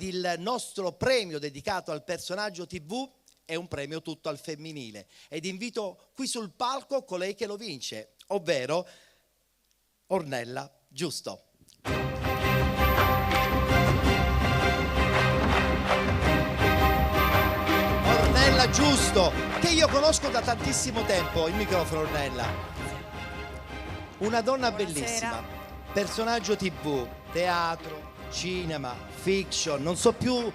ed il nostro premio dedicato al personaggio TV è un premio tutto al femminile. Ed invito qui sul palco colei che lo vince, ovvero Ornella Giusto. Ornella Giusto, che io conosco da tantissimo tempo. Il microfono, Ornella. Una donna bellissima, personaggio TV, teatro, cinema, fiction, non so più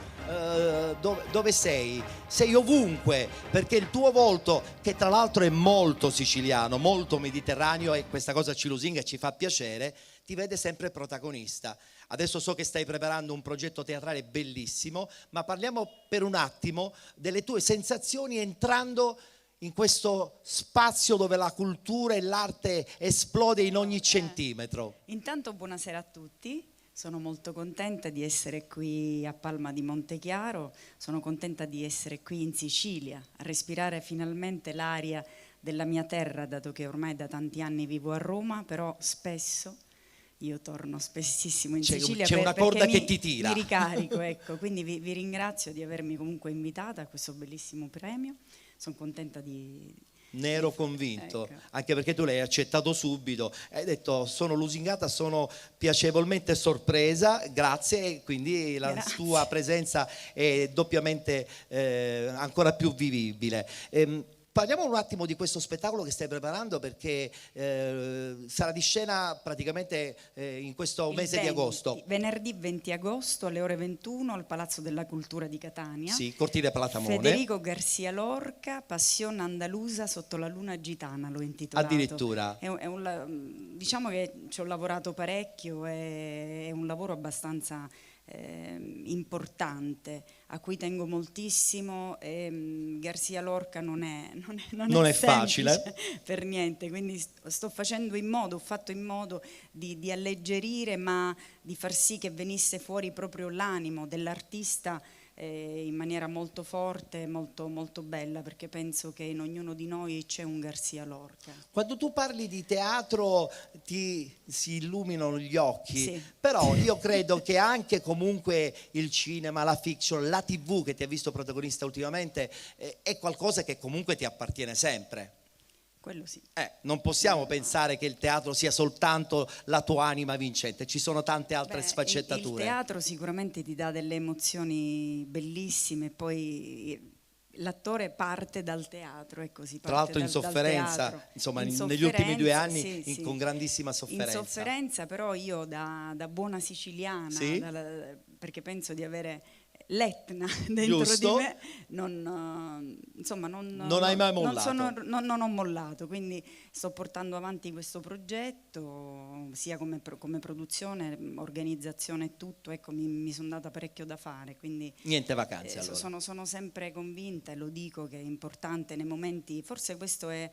dove sei. Sei ovunque, perché il tuo volto, che tra l'altro è molto siciliano, molto mediterraneo, e questa cosa ci lusinga e ci fa piacere, ti vede sempre protagonista. Adesso so che stai preparando un progetto teatrale bellissimo, ma parliamo per un attimo delle tue sensazioni entrando in questo spazio dove la cultura e l'arte esplode in ogni centimetro. Intanto buonasera a tutti, sono molto contenta di essere qui a Palma di Montechiaro, sono contenta di essere qui in Sicilia, a respirare finalmente l'aria della mia terra, dato che ormai da tanti anni vivo a Roma, però spesso io torno spessissimo in Sicilia. C'è una corda che ti tira. Mi ricarico, ecco, quindi vi ringrazio di avermi comunque invitata a questo bellissimo premio, sono contenta di... Ne ero convinto, ecco. Anche perché tu l'hai accettato subito, hai detto sono lusingata, sono piacevolmente sorpresa, grazie, e quindi la tua presenza è doppiamente ancora più vivibile. Parliamo un attimo di questo spettacolo che stai preparando, perché sarà di scena praticamente in questo mese di agosto. Venerdì 20 agosto alle ore 21 al Palazzo della Cultura di Catania. Sì, cortile Platamone. Federico Garcia Lorca, Passione Andalusa sotto la luna gitana, l'ho intitolato. Addirittura. Diciamo che ci ho lavorato parecchio, è un lavoro abbastanza importante, a cui tengo moltissimo. Garcia Lorca non è facile per niente, quindi ho fatto in modo di alleggerire, ma di far sì che venisse fuori proprio l'animo dell'artista in maniera molto forte, molto, molto bella, perché penso che in ognuno di noi c'è un Garcia Lorca. Quando tu parli di teatro si illuminano gli occhi, sì. Però io credo che anche comunque il cinema, la fiction, la TV che ti ha visto protagonista ultimamente è qualcosa che comunque ti appartiene sempre. Quello sì. Non possiamo pensare che il teatro sia soltanto la tua anima vincente, ci sono tante altre sfaccettature. Il teatro sicuramente ti dà delle emozioni bellissime, poi l'attore parte dal teatro, e così. Tra l'altro in sofferenza, insomma, negli ultimi 2 anni sì. con grandissima sofferenza. In sofferenza, però io da buona siciliana, sì? Perché penso di avere l'Etna dentro Giusto. di me, non hai mai mollato. Non ho mollato, quindi sto portando avanti questo progetto sia come produzione, organizzazione e tutto. Ecco, mi sono data parecchio da fare, quindi niente vacanze allora. Sono sempre convinta, e lo dico, che è importante nei momenti, forse questo è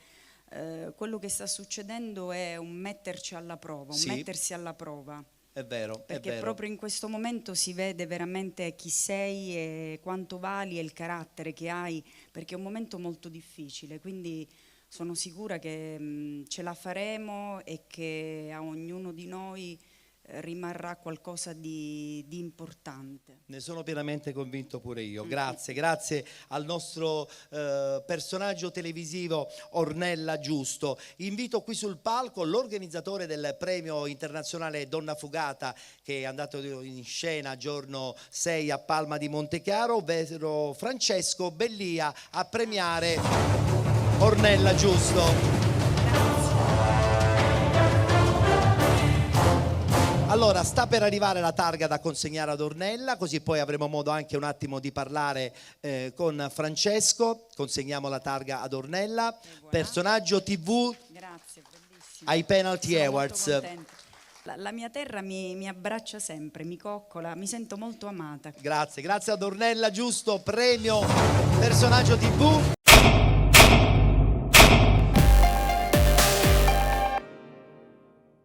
quello che sta succedendo, è un metterci alla prova, un mettersi alla prova. È vero, perché proprio in questo momento si vede veramente chi sei e quanto vali e il carattere che hai, perché è un momento molto difficile, quindi sono sicura che ce la faremo e che a ognuno di noi rimarrà qualcosa di importante. Ne sono pienamente convinto pure io. Grazie al nostro personaggio televisivo Ornella Giusto. Invito qui sul palco l'organizzatore del premio internazionale Donna Fugata, che è andato in scena giorno 6 a Palma di Montechiaro, ovvero Francesco Bellia, a premiare Ornella Giusto. Allora, sta per arrivare la targa da consegnare ad Ornella, così poi avremo modo anche un attimo di parlare con Francesco. Consegniamo la targa ad Ornella. Personaggio TV. Grazie, bellissimo. Ai Penalty Awards. La mia terra mi abbraccia sempre, mi coccola, mi sento molto amata. Grazie ad Ornella Giusto, premio personaggio TV.